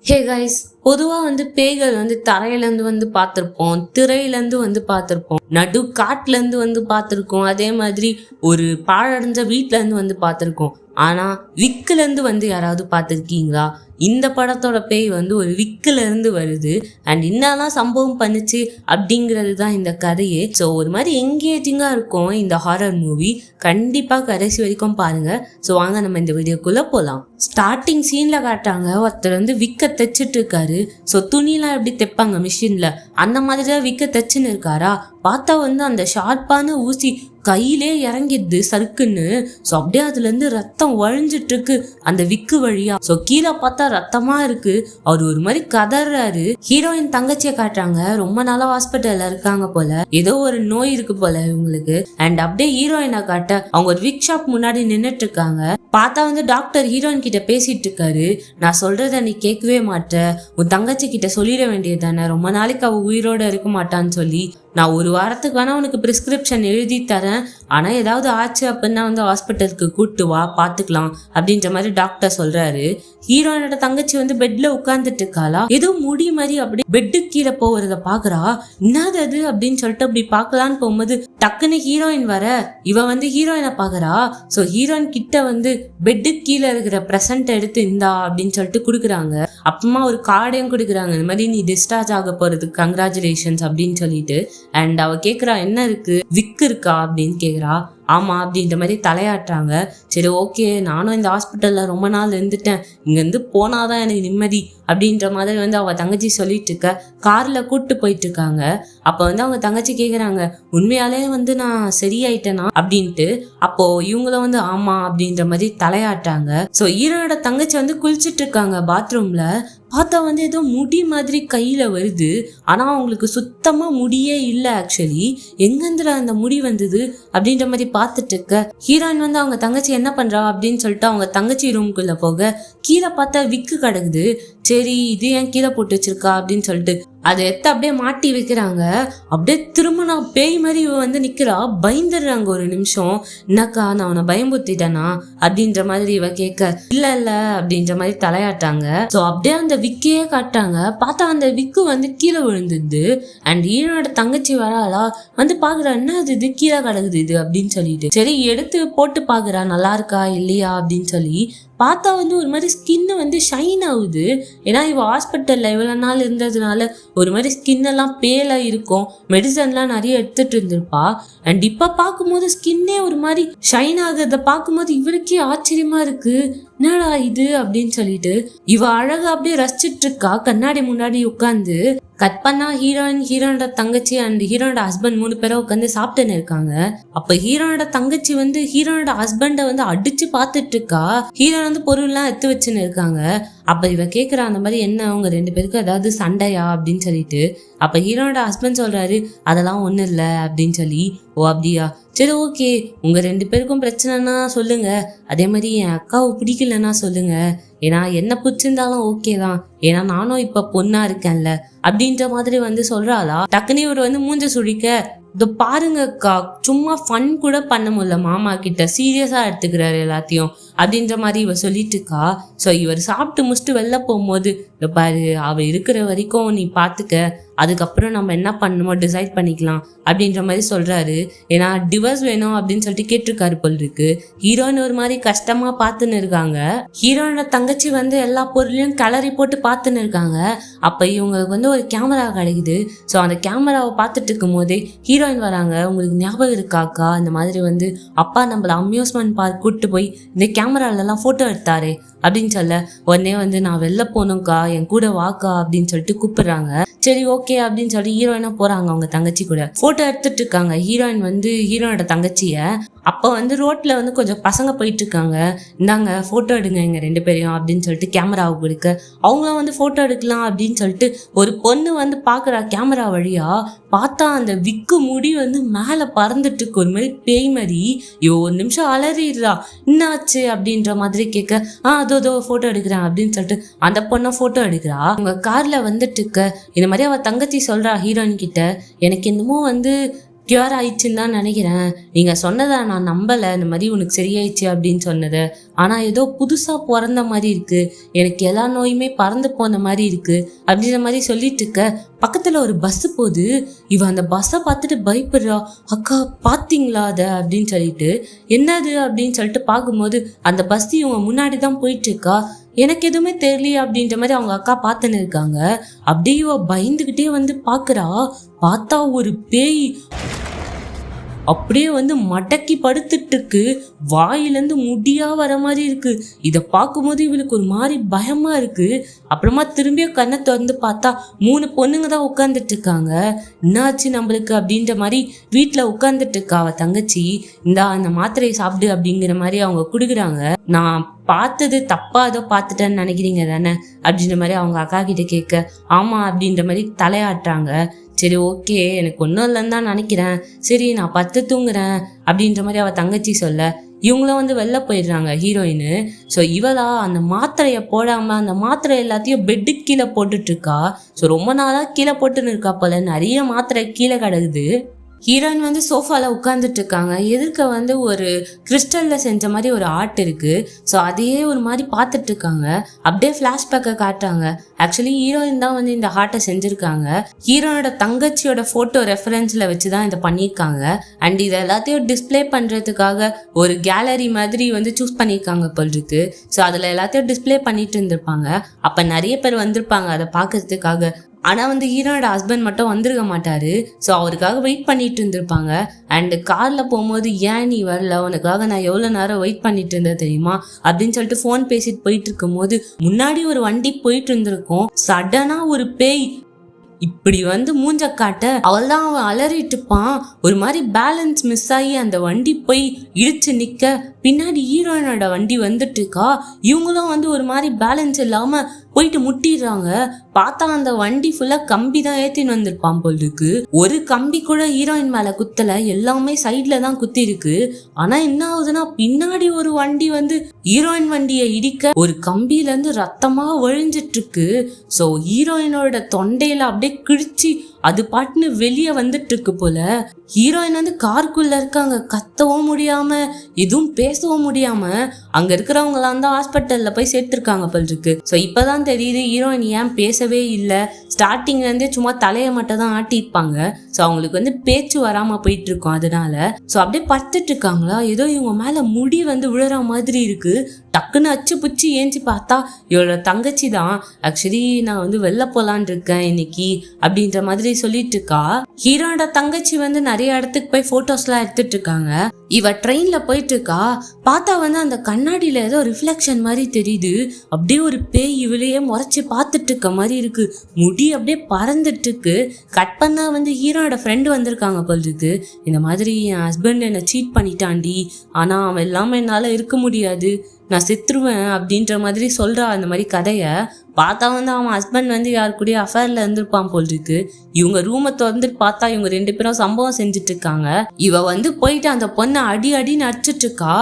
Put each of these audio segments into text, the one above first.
Hey guys, பொதுவாக பேய்கள் தரையிலேருந்து பார்த்துருப்போம், திரையிலேருந்து பார்த்துருப்போம், நடு காட்டிலேருந்து பார்த்துருக்கோம், அதே மாதிரி ஒரு பாழடைஞ்ச வீட்டிலேருந்து பார்த்துருக்கோம். ஆனால் விக்குலேருந்து யாராவது பார்த்துருக்கீங்களா? இந்த படத்தோட பேய் ஒரு விக்குலேருந்து வருது அண்ட் என்னெல்லாம் சம்பவம் பண்ணுச்சு அப்படிங்கிறது தான் இந்த கதையே. ஸோ ஒரு மாதிரி எங்கேஜிங்காக இருக்கும் இந்த ஹாரர் மூவி. கண்டிப்பாக கடைசி வரைக்கும் பாருங்கள். ஸோ வாங்க நம்ம இந்த வீடியோக்குள்ளே போகலாம். ஸ்டார்டிங் சீனில் காட்டுறாங்க, ஒருத்தர் விக்க தைச்சிட்டு இருக்காரு. ஸோ துணிலாம் எப்படி தைப்பாங்க மிஷினில், அந்த மாதிரி தான் விக்க தைச்சுன்னு இருக்காரா. பார்த்தா அந்த ஷார்ப்பான ஊசி கையிலே இறங்கிடுது சறுக்குன்னு. ஸோ அப்படியே அதுலேருந்து ரத்தம் வழிஞ்சிட்டு இருக்கு அந்த விக்கு வழியா. ஸோ கீழே பார்த்தா ரத்தமா இருக்கு. அவர் ஒரு மாதிரி கதறாரு. ஹீரோயின் தங்கச்சியை காட்டுறாங்க, ரொம்ப நாளா ஹாஸ்பிட்டல்ல இருக்காங்க போல, ஏதோ ஒரு நோய் இருக்கு போல இவங்களுக்கு. அண்ட் அப்படியே ஹீரோயினை காட்ட அவங்க ஒரு விக் ஷாப் முன்னாடி நின்றுட்டு இருக்காங்க. பார்த்தா டாக்டர் ஹீரோயின் கிட்ட பேசிட்டு இருக்காரு. நான் சொல்றத நீ கேட்கவே மாட்டேன், உன் தங்கச்சி கிட்ட சொல்லிட வேண்டியது தானே, ரொம்ப நாளைக்கு அவ உயிரோட இருக்க மாட்டான்னு சொல்லி. நான் ஒரு வாரத்துக்கு வேணா உனக்கு பிரிஸ்கிரிப்ஷன் எழுதி தரேன், ஆனா ஏதாவது ஆச்சு அப்படின்னா ஹாஸ்பிட்டலுக்கு கூட்டு வா, பாத்துக்கலாம் அப்படின்ற மாதிரி டாக்டர் சொல்றாரு. ஹீரோயினோட தங்கச்சி பெட்ல உட்கார்ந்துட்டு இருக்காளா, ஏதோ முடி மாதிரி அப்படி பெட்டு கீழே போகிறத பாக்குறா. என்னது அது அப்படின்னு சொல்லிட்டு அப்படி பாக்கலான்னு போகும்போது டக்குன்னு ஹீரோயின் வர, இவ ஹீரோயினை பாக்குறா. ஸோ ஹீரோயின் கிட்ட பெட்டு கீழே இருக்கிற பிரசன்ட் எடுத்து இந்தா அப்படின்னு சொல்லிட்டு கொடுக்குறாங்க. அப்புறமா ஒரு கார்டையும் கொடுக்குறாங்க, இந்த மாதிரி நீ டிஸ்சார்ஜ் ஆக போறதுக்கு கங்க்ராச்சுலேஷன்ஸ் அப்படின்னு சொல்லிட்டு. அண்ட் அவ கேக்குறா, என்ன இருக்கு, விக்கு இருக்கா அப்படின்னு கேக்குறா. ஆமா அப்படின்ற மாதிரி தலையாட்டுறாங்க. சரி ஓகே, நானும் இந்த ஹாஸ்பிட்டல்ல ரொம்ப நாள் இருந்துட்டேன், இங்கேருந்து போனாதான் எனக்கு நிம்மதி அப்படின்ற மாதிரி அவ தங்கச்சி சொல்லிட்டு இருக்க. கார்ல கூப்பிட்டு போயிட்டு இருக்காங்க. அப்போ அவங்க தங்கச்சி கேக்குறாங்க, உண்மையாலே நான் சரியாயிட்டேனா அப்படின்ட்டு. அப்போ இவங்களும் ஆமா அப்படின்ற மாதிரி தலையாட்டாங்க. ஸோ ஹீரோனோட தங்கச்சி குளிச்சுட்டு இருக்காங்க பாத்ரூம்ல. பார்த்தா ஏதோ முடி மாதிரி கையில வருது. ஆனா அவங்களுக்கு சுத்தமா முடியே இல்லை. ஆக்சுவலி எங்கேருந்து அந்த முடி வந்தது அப்படின்ற மாதிரி பார்த்துட்டு இருக்க. ஹீரோயின் அவங்க தங்கச்சி என்ன பண்றா அப்படின்னு சொல்லிட்டு அவங்க தங்கச்சி ரூம்குள்ள போக கீழே பார்த்தா விக்கு கிடக்குது. சரி இது ஏன் கீழே போட்டு வச்சிருக்கா அப்படின்னு சொல்லிட்டு அதை எடுத்து அப்படியே மாட்டி வைக்கிறாங்க. அப்படியே திரும்ப நான் பேய் மாதிரி இவ நிக்கிறா. பயந்துடுறாங்க ஒரு நிமிஷம். என்னக்கா நான் அவனை பயம்புத்திட்டேனா அப்படின்ற மாதிரி இவ கேட்க, இல்ல இல்ல அப்படின்ற மாதிரி தலையாட்டாங்க. ஸோ அப்படியே அந்த விக்கையே காட்டாங்க. பார்த்தா அந்த விக்கு கீழே விழுந்துது. அண்ட் ஈரோட தங்கச்சி வராளா, பாக்குறா, என்ன இது கீழே கிடக்குது இது அப்படின்னு சொல்லிட்டு. சரி எடுத்து போட்டு பாக்குறா, நல்லா இருக்கா இல்லையா அப்படின்னு சொல்லி. பார்த்தா ஒரு மாதிரி ஸ்கின்னு ஷைன் ஆகுது. ஏன்னா இவ ஹாஸ்பிட்டல்ல இவ்வளவு நாள் இருந்ததுனால ஒரு மாதிரி ஸ்கின் எல்லாம் பேலா இருக்கும். மெடிசன்லாம் நிறைய எடுத்துட்டு இருந்திருப்பா. அண்ட் இப்ப பார்க்கும்போது ஸ்கின்னே ஒரு மாதிரி ஷைன் ஆகுறத பார்க்கும்போது இவருக்கே ஆச்சரியமா இருக்கு, என்னடா இது அப்படின்னு சொல்லிட்டு. இவ அழகா அப்படியே ரசிச்சிட்டு இருக்கா கண்ணாடி முன்னாடி உட்காந்து. கட் பண்ணா ஹீரோனோட தங்கச்சி அண்ட் ஹீரோனோட ஹஸ்பண்ட் 3 பேரும் உட்காந்து சாப்பிட்டுன்னு இருக்காங்க. அப்ப ஹீரோனோட தங்கச்சி ஹீரோனோட ஹஸ்பண்ட அடிச்சு பார்த்துட்டு இருக்கா. ஹீரோன் பொருள்லாம் எடுத்து வச்சுன்னு இருக்காங்க. அப்ப இவ கேக்குறா, அந்த மாதிரி என்ன அவங்க 2 பேருக்கு ஏதாவது சண்டையா அப்படின்னு சொல்லிட்டு. அப்ப ஹீரோனோட ஹஸ்பண்ட் சொல்றாரு, அதெல்லாம் ஒண்ணும் இல்லை அப்படின்னு சொல்லி. ஓ அப்படியா, சரி ஓகே, உங்க 2 பேருக்கும் பிரச்சனைனா சொல்லுங்க, அதே மாதிரி என் அக்காவை பிடிக்கலன்னா சொல்லுங்க, ஏன்னா என்ன பிடிச்சிருந்தாலும் ஓகே தான், ஏன்னா நானும் இப்ப பொண்ணா இருக்கேன்ல அப்படின்ற மாதிரி சொல்றாளா. டக்குனு இவர் மூஞ்ச சுழிக்க, இதோ பாருங்கக்கா, சும்மா ஃபன் கூட பண்ண முடியல, மாமா கிட்ட சீரியஸா எடுத்துக்கிறாரு எல்லாத்தையும் அப்படின்ற மாதிரி இவ சொல்லிட்டு இருக்கா. ஸோ இவர் சாப்பிட்டு முடிச்சுட்டு வெளில போகும்போது, இந்த பாரு அவ இருக்கிற வரைக்கும் நீ பாத்துக்க, அதுக்கப்புறம் நம்ம என்ன பண்ணணுமோ டிசைட் பண்ணிக்கலாம் அப்படின்ற மாதிரி சொல்றாரு. ஏன்னா டிவோர்ஸ் வேணும் அப்படின்னு சொல்லிட்டு கேட்டிருக்காரு போல் இருக்கு. ஹீரோயின் ஒரு மாதிரி கஷ்டமா பார்த்துன்னு இருக்காங்க. ஹீரோனோட தங்கச்சி எல்லா பொருளையும் கலரி போட்டு பார்த்துன்னு இருக்காங்க. அப்ப இவங்களுக்கு ஒரு கேமரா கிடைக்குது. ஸோ அந்த கேமராவை பார்த்துட்டு இருக்கும் போதே ஹீரோயின் வராங்க. உங்களுக்கு ஞாபகம் இருக்காக்கா, இந்த மாதிரி அப்பா நம்மள அம்யூஸ்மெண்ட் பார்க் கூப்பிட்டு போய் இந்த கேமராலெல்லாம் போட்டோ எடுத்தாரே அப்படின்னு சொல்ல, உடனே நான் வெளில போகணும்க்கா, என் கூட வாக்கா அப்படின்னு சொல்லிட்டு கூப்பிடுறாங்க. சரி ஓகே அப்படின்னு சொல்லி ஹீரோயினா போறாங்க அவங்க தங்கச்சி கூட. போட்டோ எடுத்துட்டு இருக்காங்க ஹீரோயின் ஹீரோனோட தங்கச்சிய. அப்போ ரோட்ல கொஞ்சம் பசங்க போயிட்டு இருக்காங்க. இந்தாங்க போட்டோ எடுங்க எங்க 2 பேரையும் அப்படின்னு சொல்லிட்டு கேமராவை கொடுக்க, அவங்களும் போட்டோ எடுக்கலாம் அப்படின்னு சொல்லிட்டு ஒரு பொண்ணு பாக்குறா கேமரா வழியா. பார்த்தா அந்த விக்கு முடி மேல பறந்துட்டு இருக்கு, ஒரு மாதிரி பேய் மாதிரி. ஒரு நிமிஷம் அலறிடுறா, என்னாச்சு அப்படின்ற மாதிரி கேட்க, அதோ போட்டோ எடுக்கிறேன் அப்படின்னு சொல்லிட்டு அந்த பொண்ணை போட்டோ எடுக்கிறா. அவங்க கார்ல வந்துட்டு இருக்க. இந்த மாதிரி அவ தங்கச்சி சொல்றா ஹீரோயின் கிட்ட, எனக்கு என்னமோ கியூர் ஆயிடுச்சுன்னு தான் நினைக்கிறேன். நீங்க சொன்னதை நான் நம்பலை, இந்த மாதிரி உனக்கு சரியாயிடுச்சு அப்படின்னு சொன்னதை. ஆனா ஏதோ புதுசா பிறந்த மாதிரி இருக்கு, எனக்கு எல்லா நோயுமே பறந்து போன மாதிரி இருக்கு அப்படின்ற மாதிரி சொல்லிட்டு இருக்க பக்கத்துல ஒரு பஸ் போகுது. இவ அந்த பஸ்ஸை பார்த்துட்டு பயப்படுறா. அக்கா பாத்தீங்களா அத அப்படின்னு சொல்லிட்டு. என்னது அப்படின்னு சொல்லிட்டு பார்க்கும்போது அந்த பஸ் இவங்க முன்னாடி தான் போயிட்டு இருக்கா. எனக்கு எதுவுமே தெரியலையே அப்படின்ற மாதிரி அவங்க அக்கா பார்த்துன்னு இருக்காங்க. அப்படியே இவ பயந்துகிட்டே வந்து பாக்குறா. பார்த்தா ஒரு பேய் அப்படியே வந்து மடக்கி படுத்துட்டு இருக்கு. வாயிலேருந்து முடியா வர மாதிரி இருக்கு. இதை பார்க்கும்போது இவளுக்கு ஒரு மாதிரி பயமா இருக்கு. அப்புறமா திரும்பியும் கண்ணை திறந்து பார்த்தா 3 பொண்ணுங்க தான் உட்காந்துட்டு இருக்காங்க. என்னாச்சு நம்மளுக்கு அப்படின்ற மாதிரி வீட்டில் உட்காந்துட்டு இருக்கா அவ தங்கச்சி. அந்த மாத்திரையை சாப்பிடு அப்படிங்கிற மாதிரி அவங்க கொடுக்குறாங்க. நான் பார்த்தது தப்பா ஏதோ பார்த்துட்டேன்னு நினைக்கிறீங்க தானே அப்படின்ற மாதிரி அவங்க அக்கா கிட்ட கேட்க, ஆமா அப்படின்ற மாதிரி தலையாட்டுறாங்க. சரி ஓகே, எனக்கு ஒன்றும் இல்லைன்னு தான் நினைக்கிறேன், சரி நான் பத்து தூங்குறேன் அப்படின்ற மாதிரி அவள் தங்கச்சி சொல்ல, இவங்களும் வந்து வெளில போயிடுறாங்க ஹீரோயின். ஸோ இவளா அந்த மாத்திரையை போடாமல் அந்த மாத்திரை எல்லாத்தையும் பெட்டுக்கு கீழே போட்டுட்டு இருக்கா. ஸோ ரொம்ப நாளாக கீழே போட்டுன்னு இருக்கா போல, நிறைய மாத்திரை கீழே கிடக்குது. ஹீரோயின் வந்து சோஃபாவில் உட்காந்துட்டு இருக்காங்க. எதிர்க்க வந்து ஒரு கிறிஸ்டலில் செஞ்ச மாதிரி ஒரு ஆர்ட் இருக்குது. ஸோ அதையே ஒரு மாதிரி பார்த்துட்டு இருக்காங்க. அப்படியே ஃப்ளாஷ்பேக்கை காட்டுறாங்க. ஆக்சுவலி ஹீரோயின் தான் வந்து இந்த ஆர்ட்டை செஞ்சுருக்காங்க. ஹீரோனோட தங்கச்சியோட ஃபோட்டோ ரெஃபரன்ஸில் வச்சு தான் இதை பண்ணியிருக்காங்க. அண்ட் இதை எல்லாத்தையும் டிஸ்பிளே பண்ணுறதுக்காக ஒரு கேலரி மாதிரி வந்து சூஸ் பண்ணியிருக்காங்க போல் இருக்கு. ஸோ அதில் எல்லாத்தையும் டிஸ்பிளே பண்ணிட்டு இருந்திருப்பாங்க. அப்போ நிறைய பேர் வந்திருப்பாங்க அதை பார்க்கறதுக்காக. ஆனால் வந்து ஹீரோனோட ஹஸ்பண்ட் மட்டும் வந்திருக்க மாட்டார். ஸோ அவருக்காக வெயிட் பண்ணிட்டு இருந்திருப்பாங்க. அண்டு காரில் போகும்போது, ஏன் நீ வரல, உனக்காக நான் எவ்வளோ நேரம் வெயிட் பண்ணிட்டு இருந்தேன் தெரியுமா அப்படின்னு சொல்லிட்டு ஃபோன் பேசிட்டு போயிட்டு இருக்கும் போது முன்னாடி ஒரு வண்டி போயிட்டு இருந்திருக்கும். சடனாக ஒரு பேய் இப்படி வந்து மூஞ்ச காட்ட அவள் தான் அவன் அலறிட்டுப்பான். ஒரு மாதிரி பேலன்ஸ் மிஸ் ஆகி அந்த வண்டி போய் இடிச்சு நிற்க பின்னாடி ஹீரோயினோட வண்டி வந்துட்டு இருக்கா. இவங்களும் வந்து ஒரு மாதிரி பேலன்ஸ் இல்லாம போயிட்டு முட்டிடுறாங்க. பார்த்தா அந்த வண்டி ஃபுல்லா கம்பி தான் ஏத்தின்னு வந்திருப்பான் போல் இருக்கு. ஒரு கம்பி கூட ஹீரோயின் மேல குத்தல, எல்லாமே சைட்ல தான் குத்தி இருக்கு. ஆனா என்ன ஆகுதுன்னா பின்னாடி ஒரு வண்டி வந்து ஹீரோயின் வண்டியை இடிக்க ஒரு கம்பியில இருந்து ரத்தமா வழிஞ்சிட்டு இருக்கு. ஸோ ஹீரோயினோட தொண்டையில அப்படியே கிழிச்சு அது பாட்டுன்னு வெளியே வந்துட்டு இருக்கு போல. ஹீரோயின் வந்து காருக்குள்ள இருக்காங்க, கத்தவும் முடியாம எதுவும் பேசவும் முடியாம. அங்க இருக்கிறவங்களாம் தான் ஹாஸ்பிட்டல்ல போய் சேர்த்திருக்காங்க போல் இருக்கு. ஸோ இப்பதான் தெரியுது ஹீரோயின் ஏன் பேசவே இல்லை. ஸ்டார்டிங்ல இருந்தே சும்மா தலையை மட்டும் தான் ஆட்டியிருப்பாங்க. ஸோ அவங்களுக்கு வந்து பேச்சு வராம போயிட்டு இருக்கோம் அதனால. ஸோ அப்படியே படுத்துட்டு இருக்காங்களா, ஏதோ இவங்க மேல முடி வந்து விழுற மாதிரி இருக்கு. டக்குன்னு அச்சு புச்சு ஏஞ்சி பார்த்தா இவளோட தங்கச்சி தான். ஆக்சுவலி நான் வந்து வெளில போலான் இருக்கேன் இன்னைக்கு அப்படின்ற மாதிரி சொல்லிட்டு இருக்கா. ஹீரோட தங்கச்சி வந்து நிறைய இடத்துக்கு போய் போட்டோஸ்லாம் எடுத்துட்டு இருக்காங்க. இவ ட்ரெயின்ல போயிட்டு இருக்கா. பார்த்தா வந்து அந்த கண்ணாடியில ஏதோ ரிஃப்ளெக்ஷன் மாதிரி தெரியுது. அப்படியே ஒரு பேய் இவளையே முறைச்சி பார்த்துட்டு இருக்க மாதிரி இருக்கு. முடி அப்படியே பறந்துட்டு இருக்கு. கட் பண்ணா வந்து ஹீரோட ஃப்ரெண்டு வந்திருக்காங்க போல் இருக்கு. இந்த மாதிரி என் ஹஸ்பண்ட் என்னை சீட் பண்ணிட்டாண்டி, ஆனா அவன் இல்லாம என்னால இருக்க முடியாது, நான் செத்துருவேன் அப்படின்ற மாதிரி சொல்றா. அந்த மாதிரி கதையை பார்த்தா வந்து அவன் ஹஸ்பண்ட் வந்து யாரு கூட அஃபேர்ல இருந்திருப்பான் போல் இருக்கு. இவங்க ரூமை திறந்துட்டு பார்த்தா இவங்க 2 பேரும் சம்பவம் செஞ்சுட்டு இருக்காங்க. இவ வந்து போயிட்டு அந்த பொண்ணை அடின்னு அடிச்சிட்டு இருக்கா.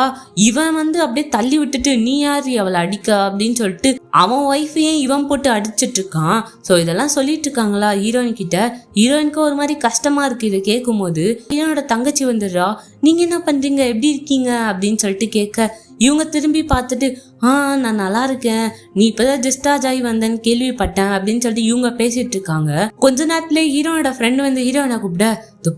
இவன் வந்து அப்படியே தள்ளி விட்டுட்டு, நீ யாரு அவளை அடிக்க அப்படின்னு சொல்லிட்டு அவன் ஒய்ஃபையே இவன் போட்டு அடிச்சிட்டு இருக்கான். ஸோ இதெல்லாம் சொல்லிட்டு இருக்காங்களா ஹீரோயின் கிட்ட. ஹீரோயினுக்கு ஒரு மாதிரி கஷ்டமா இருக்கு இதை கேட்கும் போது. ஹீரோனோட தங்கச்சி வந்துடுறா. நீங்க என்ன பண்றீங்க, எப்படி இருக்கீங்க அப்படின்னு சொல்லிட்டு கேட்க இவங்க திரும்பி பார்த்துட்டு, நான் நல்லா இருக்கேன், நீ இப்பதான் டிஸ்சார்ஜ் ஆகி வந்தேன்னு கேள்விப்பட்டேன் அப்படின்னு சொல்லிட்டு இவங்க பேசிட்டு இருக்காங்க. கொஞ்ச நேரத்துல ஹீரோனோட ஃப்ரெண்ட் வந்து ஹீரோயினை கூப்பிட,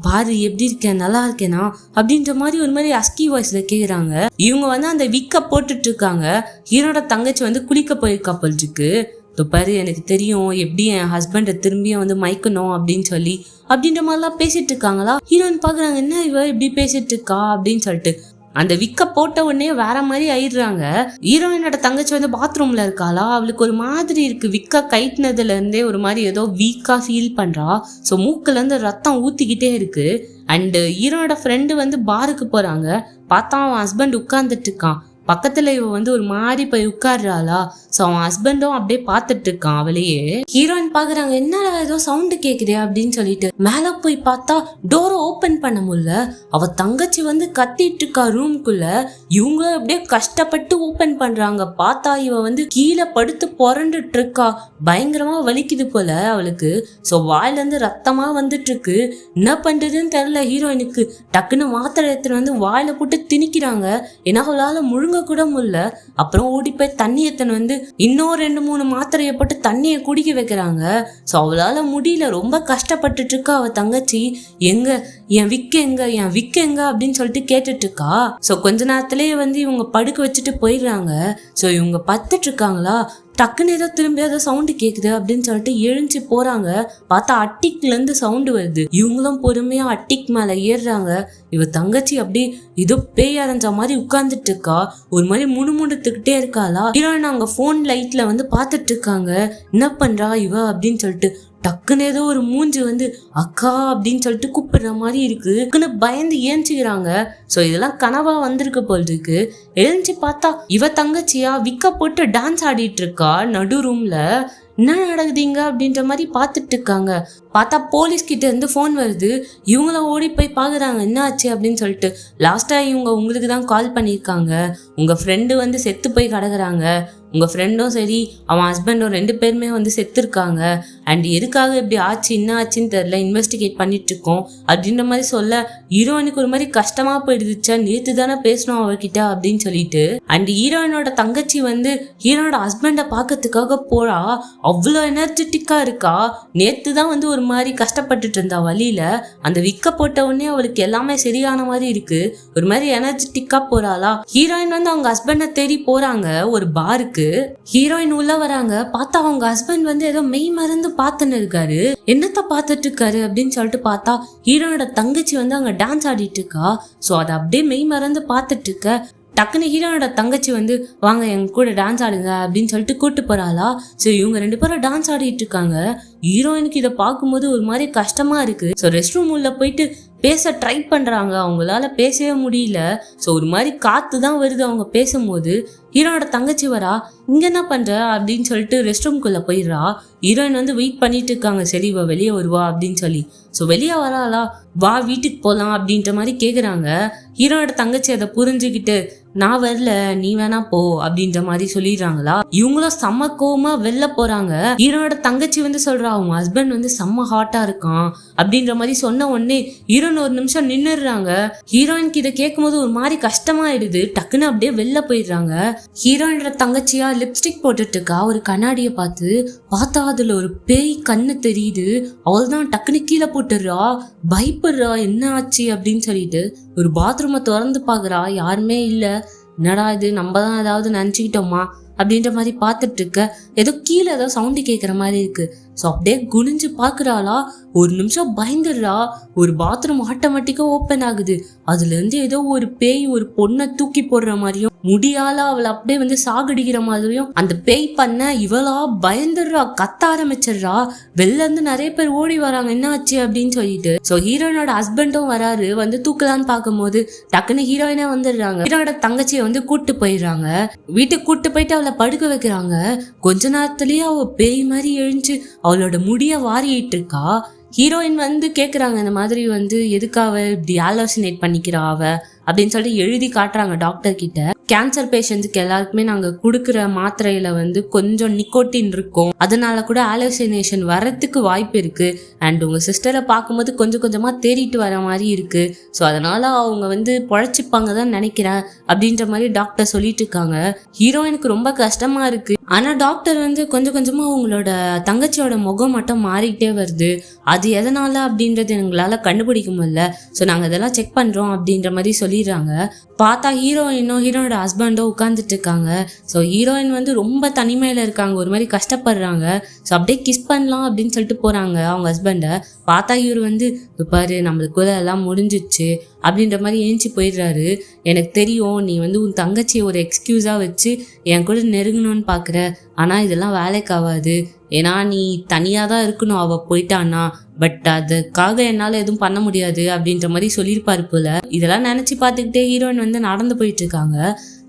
பாரு எப்படி இருக்கேன், நல்லா இருக்கேனா அப்படின்ற மாதிரி ஒரு மாதிரி அஸ்கி வாய்ஸ்ல கேக்குறாங்க. இவங்க வந்து அந்த விக்க போட்டுட்டு இருக்காங்க. ஹீரோட தங்கச்சி வந்து குளிக்க போயிருக்கா போல் இருக்கு. பாரு எனக்கு தெரியும் எப்படி என் ஹஸ்பண்டை திரும்பியும் வந்து மயக்கணும் அப்படின்னு சொல்லி அப்படின்ற மாதிரிலாம் பேசிட்டு இருக்காங்களா. ஹீரோயின் பாக்குறாங்க, என்ன இவ இப்படி பேசிட்டு இருக்கா அப்படின்னு சொல்லிட்டு அந்த விக்க போட்ட உடனே வேற மாதிரி ஆயிடுறாங்க. ஹீரோயினோட தங்கச்சி வந்து பாத்ரூம்ல இருக்காளா, அவளுக்கு ஒரு மாதிரி இருக்கு. விக்க கைட்டினதுல இருந்தே ஒரு மாதிரி ஏதோ வீக்கா ஃபீல் பண்றா. ஸோ மூக்குல இருந்து ரத்தம் ஊத்திக்கிட்டே இருக்கு. அண்ட் ஹீரோனோட ஃப்ரெண்டு வந்து பாருக்கு போறாங்க. பார்த்தா அவன் ஹஸ்பண்ட் உட்கார்ந்துட்டு இருக்கான். பக்கத்துல இவ வந்து ஒரு மாதிரி போய் உட்கார்றாளா. ஸோ அவன் ஹஸ்பண்டும் அப்படியே பார்த்துட்டு இருக்கான் அவளையே. ஹீரோயின் பாக்குறாங்க, என்னடா ஏதோ சவுண்டு கேக்குதே அப்படின்னு சொல்லிட்டு மேல போய் பார்த்தா டோரை ஓபன் பண்ண முடியல. அவ தங்கச்சி வந்து கத்திட்டு இருக்கா ரூம்குள்ள. இவங்க அப்படியே கஷ்டப்பட்டு ஓபன் பண்றாங்க. பார்த்தா இவ வந்து கீழே படுத்து புரண்டுட்டு இருக்கா. பயங்கரமா வலிக்குது போல அவளுக்கு. ஸோ வாயில இருந்து ரத்தமா வந்துட்டு இருக்கு. என்ன பண்றதுன்னு தெரியல ஹீரோயினுக்கு. டக்குன்னு மாத்திரை எடுத்துட்டு வந்து வாயில போட்டு திணிக்கிறாங்க. ஏன்னா அவளால முழுங்க கூட முடியல. அப்புறம் ஓடி போய் தண்ணி எத்தனை வந்து இன்னும் 2-3 மாத்திரையை போட்டு தண்ணியை குடிக்க வைக்கிறாங்க. ஸோ அவளால முடியல, ரொம்ப கஷ்டப்பட்டுட்டு இருக்கா அவ தங்கச்சி. எங்க என் விக்க எங்க அப்படின்னு சொல்லிட்டு கேட்டுட்டு இருக்கா. ஸோ கொஞ்ச நேரத்திலேயே வந்து இவங்க படுக்க வச்சுட்டு போயிடுறாங்க. ஸோ இவங்க பத்துட்டு இருக்காங்களா, டக்குன்னு ஏதோ திரும்பி ஏதோ சவுண்டு கேக்குது அப்படின்னு சொல்லிட்டு எழுஞ்சி போறாங்க. பார்த்தா அட்டிக்ல இருந்து சவுண்டு வருது. இவங்களும் பொறுமையா அட்டிக் மேல ஏறுறாங்க. இவ தங்கச்சி அப்படியே ஏதோ பேய் அரைஞ்ச மாதிரி உட்கார்ந்துட்டு இருக்கா. ஒரு மாதிரி முணுமுணுத்துக்கிட்டே இருக்காளா. ஹீரோயின் அங்க போன் லைட்ல வந்து பாத்துட்டு இருக்காங்க. என்ன பண்றா இவ அப்படின்னு சொல்லிட்டு டக்குன்னு ஏதோ ஒரு மூஞ்சி வந்து அக்கா அப்படின்னு சொல்லிட்டு கூப்பிடுற மாதிரி இருக்கு. டக்குன்னு பயந்து ஏஞ்சிக்கிறாங்க. ஸோ இதெல்லாம் கனவா வந்திருக்கு போல் இருக்கு. எழுஞ்சி பார்த்தா இவ தங்கச்சியா விக்க போட்டு டான்ஸ் ஆடிட்டு இருக்கா நடு ரூம்ல. என்ன நடக்குதுங்க அப்படின்ற மாதிரி பார்த்துட்டு இருக்காங்க. பார்த்தா போலீஸ் கிட்ட இருந்து ஃபோன் வருது. இவங்கள ஓடி போய் பாக்குறாங்க என்ன ஆச்சு அப்படின்னு சொல்லிட்டு. லாஸ்டா இவங்க உங்களுக்கு தான் கால் பண்ணியிருக்காங்க. உங்க ஃப்ரெண்டு வந்து செத்து போய் கிடக்குறாங்க. உங்க ஃப்ரெண்டும் சரி அவன் ஹஸ்பண்டும் 2 பேருமே வந்து செத்துருக்காங்க. அண்ட் எதுக்காக இப்படி ஆச்சு என்ன ஆச்சுன்னு தெரியல, இன்வெஸ்டிகேட் பண்ணிட்டு இருக்கோம் அப்படின்ற மாதிரி சொல்ல ஹீரோயினுக்கு ஒரு மாதிரி கஷ்டமா போயிடுச்சா. நேத்து தானே பேசணும் அவகிட்ட அப்படின்னு சொல்லிட்டு. அண்ட் ஹீரோயினோட தங்கச்சி வந்து ஹீரோனோட ஹஸ்பண்டை பார்க்கறதுக்காக போறா. அவ்வளோ எனர்ஜெட்டிக்கா இருக்கா. நேத்து தான் வந்து ஒரு மாதிரி கஷ்டப்பட்டுட்டு இருந்தா வழியில. அந்த விக்க போட்ட உடனே அவளுக்கு எல்லாமே சரியான மாதிரி இருக்கு. ஒரு மாதிரி எனர்ஜெட்டிக்கா போறாளா. ஹீரோயின் வந்து அவங்க ஹஸ்பண்டை தேடி போறாங்க ஒரு பாருக்கு. ஹீரோயின் உள்ள வராங்க. பார்த்தா அவங்க ஹஸ்பண்ட் வந்து ஏதோ மெய் மறந்து பார்த்துன்னு இருக்காரு. என்னத்த பார்த்துட்டு இருக்காரு அப்படின்னு சொல்லிட்டு பார்த்தா ஹீரோனோட தங்கச்சி வந்து அங்க டான்ஸ் ஆடிட்டு இருக்கா. ஸோ அதை அப்படியே மெய் மறந்து பார்த்துட்டு இருக்க. டக்குன்னு ஹீரோனோட தங்கச்சி வந்து வாங்க எங்க கூட டான்ஸ் ஆடுங்க அப்படின்னு சொல்லிட்டு கூட்டு போறாளா. ஸோ இவங்க 2 பேரும் டான்ஸ் ஆடிட்டு இருக்காங்க. ஹீரோயினுக்கு இதை பார்க்கும்போது ஒரு மாதிரி கஷ்டமா இருக்கு. ஸோ ரெஸ்ட் ரூம் உள்ள போயிட்டு பேச ட்ரை பண்றாங்க. அவங்களால பேசவே முடியல. ஸோ ஒரு மாதிரி காத்து தான் வருது அவங்க பேசும்போது. ஹீரோனோட தங்கச்சி வரா, இங்க என்ன பண்ற அப்படின்னு சொல்லிட்டு ரெஸ்ட் ரூம்குள்ள போயிடுறா. ஹீரோயின் வந்து வெயிட் பண்ணிட்டு இருக்காங்க, சரி இவ வெளியே வருவா அப்படின்னு சொல்லி. ஸோ வெளியே வராளா, வா வீட்டுக்கு போகலாம் அப்படின்ற மாதிரி கேட்குறாங்க. ஹீரோனோட தங்கச்சி அதை புரிஞ்சுக்கிட்டு நான் வரல நீ வேணா போ அப்படின்ற மாதிரி சொல்லிடுறாங்களா. இவங்களும் செம்ம கோவமா வெளில போறாங்க. ஹீரோனோட தங்கச்சி வந்து சொல்றா அவங்க ஹஸ்பண்ட் வந்து செம்ம ஹாட்டா இருக்கான் அப்படின்ற மாதிரி சொன்ன உடனே ஹீரோயின் ஒரு நிமிஷம் நின்னுடுறாங்க. ஹீரோயினுக்கு இதை கேட்கும் போது ஒரு மாதிரி கஷ்டமாயிடுது. டக்குன்னு அப்படியே வெளில போயிடுறாங்க. ஹீரோயினோட தங்கச்சியா லிப்ஸ்டிக் போட்டுட்டு இருக்கா. ஒரு கண்ணாடியை பார்த்தா அதுல ஒரு பேய் கண்ணு தெரியுது. அவள் தான் டக்குன்னு கீழே போட்டுடுறா. பயப்படுறா என்ன ஆச்சு அப்படின்னு சொல்லிட்டு. ஒரு பாத்ரூமை திறந்து பாக்குறா, யாருமே இல்ல. என்னடா இது நம்ம தான் ஏதாவது நினைச்சுக்கிட்டோமா அப்படின்ற மாதிரி பார்த்துட்டு இருக்க. ஏதோ கீழே ஏதோ சவுண்டு கேட்குற மாதிரி இருக்கு. ஸோ அப்படியே குனிஞ்சு பார்க்குறாளா. ஒரு நிமிஷம் பயந்துடுறா. ஒரு பாத்ரூம் ஆட்டோமேட்டிக்காக ஓப்பன் ஆகுது. அதுலேருந்து ஏதோ ஒரு பேய் ஒரு பொண்ணை தூக்கி போடுற மாதிரியும் முடியால அவளை அப்படியே வந்து சாகடிக்கிற மாதிரியும் அந்த பேய் பண்ண இவளா பயந்துடுறா, கத்த ஆரம்பிச்சிடுறா. வெளில இருந்து நிறைய பேர் ஓடி வராங்க என்ன ஆச்சு அப்படின்னு சொல்லிட்டு. ஸோ ஹீரோயினோட ஹஸ்பண்டும் வராரு. வந்து தூக்கலான்னு பார்க்கும்போது டக்குன்னு ஹீரோயினே வந்துடுறாங்க. ஹீரோனோட தங்கச்சியை வந்து கூட்டு போயிடுறாங்க. வீட்டுக்கு கூட்டு போயிட்டு அவளை படுக்க வைக்கிறாங்க. கொஞ்ச நேரத்துலயே அவ பேய் மாதிரி எழுந்து அவளோட முடிய வாரிட்டு இருக்கா. ஹீரோயின் வந்து கேக்குறாங்க இந்த மாதிரி வந்து எதுக்காக இப்படி ஆலோசினேட் பண்ணிக்கிறா அவ அப்படின்னு சொல்லிட்டு எழுதி காட்டுறாங்க டாக்டர் கிட்ட. கேன்சர் பேஷண்ட்ஸுக்கு எல்லாருக்குமே நாங்க கொடுக்குற மாத்திரையில வந்து கொஞ்சம் நிக்கோட்டின் இருக்கும், அதனால கூட ஆலோசினேஷன் வரத்துக்கு வாய்ப்பு இருக்கு. அண்ட் உங்க சிஸ்டரை பார்க்கும்போது கொஞ்சம் கொஞ்சமா தேறிட்டு வர மாதிரி இருக்கு. ஸோ அதனால அவங்க வந்து பொழைச்சிப்பாங்க தான் நினைக்கிறேன் அப்படின்ற மாதிரி டாக்டர் சொல்லிட்டு இருக்காங்க. ஹீரோயினுக்கு ரொம்ப கஷ்டமா இருக்கு. ஆனா டாக்டர் வந்து கொஞ்சம் கொஞ்சமா அவங்களோட தங்கச்சியோட முகம் மட்டும் மாறிக்கிட்டே வருது. அது எதனால அப்படின்றது எங்களால கண்டுபிடிக்க முடியல. ஸோ நாங்க இதெல்லாம் செக் பண்றோம் அப்படின்ற மாதிரி சொல்லிடுறாங்க. பார்த்தா ஹீரோயினும் ஹீரோனோட ஹஸ்பண்டும் உட்காந்துட்டு இருக்காங்க. ஸோ ஹீரோயின் வந்து ரொம்ப தனிமையில இருக்காங்க, ஒரு மாதிரி கஷ்டப்படுறாங்க. ஸோ அப்படியே கிஸ் பண்ணலாம் அப்படின்னு சொல்லிட்டு போறாங்க அவங்க ஹஸ்பண்டை. பார்த்தா இவர் வந்து பாரு நம்மளுக்குள்ள எல்லாம் முடிஞ்சிச்சு அப்படின்ற மாதிரி ஏஞ்சி போயிடுறாரு. எனக்கு தெரியும் நீ வந்து உன் தங்கச்சியை ஒரு எக்ஸ்கியூஸா வச்சு என் கூட நெருங்கணும்னு பாக்குற, ஆனா இதெல்லாம் வேலைக்கு ஆகாது. ஏன்னா நீ தனியா தான் இருக்கணும் அவ போயிட்டான்னா, பட் அதுக்காக என்னால எதுவும் பண்ண முடியாது அப்படின்ற மாதிரி சொல்லியிருப்பாரு போல. இதெல்லாம் நினைச்சு பார்த்துக்கிட்டே ஹீரோயின் வந்து நடந்து போயிட்டு இருக்காங்க.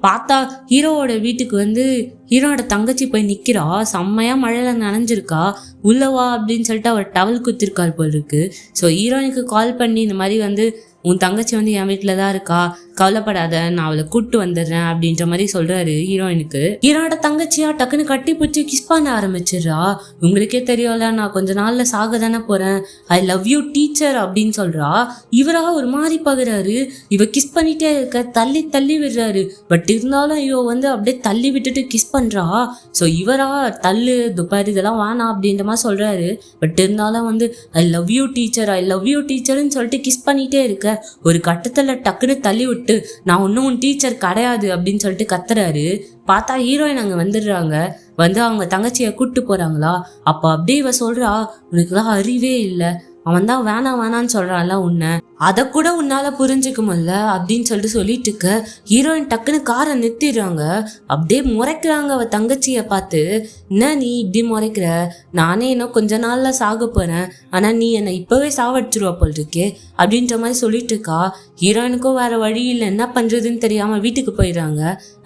பார்த்தா ஹீரோவோட வீட்டுக்கு வந்து ஹீரோட தங்கச்சி போய் நிக்கிறா. செம்மையா மழையில நனைஞ்சிருக்கா. உள்ளவா அப்படின்னு சொல்லிட்டு அவர் டவல் குத்திருக்காரு போல் இருக்கு. ஸோ ஹீரோயினுக்கு கால் பண்ணி இந்த மாதிரி வந்து உன் தங்கச்சி வந்து என் வீட்டில் தான் இருக்கா, கவலைப்படாத, நான் அவளை கூப்பிட்டு வந்துடுறேன் அப்படின்ற மாதிரி சொல்றாரு ஹீரோயினுக்கு. ஹீரோட தங்கச்சியா டக்குன்னு கட்டி பிடிச்சி கிஸ் பண்ண ஆரம்பிச்சிடுறா. உங்களுக்கே தெரியும்ல, நான் கொஞ்ச நாள்ல சாக தானே போறேன், ஐ லவ் யூ டீச்சர் அப்படின்னு சொல்றா. இவரா ஒரு மாதிரி பகுறாரு. இவ கிஸ் பண்ணிட்டே இருக்க, தள்ளி தள்ளி விடுறாரு. பட் இருந்தாலும் இவ வந்து அப்படியே தள்ளி விட்டுட்டு கிஸ் பண்றா. ஸோ இவரா தள்ளு துப்பாரி இதெல்லாம் வேணாம் அப்படின்ற மாதிரி சொல்றாரு. பட் இருந்தாலும் வந்து I love you teacher, I love you டீச்சர்ன்னு சொல்லிட்டு கிஸ் பண்ணிட்டே இருக்க ஒரு கட்டத்துல டக்குன்னு தள்ளி விட்டு நான் ஒன்னும் உன் டீச்சர் கிடையாது அப்படின்னு சொல்லிட்டு கத்துறாரு. பார்த்தா ஹீரோயின் அங்க வந்துடுறாங்க. வந்து அவங்க தங்கச்சியை கூப்பிட்டு போறாங்களா. அப்ப அப்படியே இவ சொல்றா, உனக்குலாம் அறிவே இல்லை, அவன் தான் வேணான்னு சொல்றான்ல உன்னை, அதை கூட உன்னால புரிஞ்சுக்க முடியல அப்படின்னு சொல்லிட்டு இருக்க ஹீரோயின் டக்குன்னு காரை நிறுத்திடுறாங்க. அப்படியே முறைக்கிறாங்க அவ தங்கச்சியை பார்த்து. என்ன நீ இப்படி முறைக்கிற, நானே இன்னும் கொஞ்ச நாள்ல சாக போறேன், ஆனா நீ என்னை இப்பவே சாவடிச்சிருவா போல் இருக்கே அப்படின்ற மாதிரி சொல்லிட்டு இருக்கா. ஹீரோயினுக்கும் வேற வழி இல்லை, என்ன பண்றதுன்னு தெரியாம வீட்டுக்கு போயிடுறாங்க.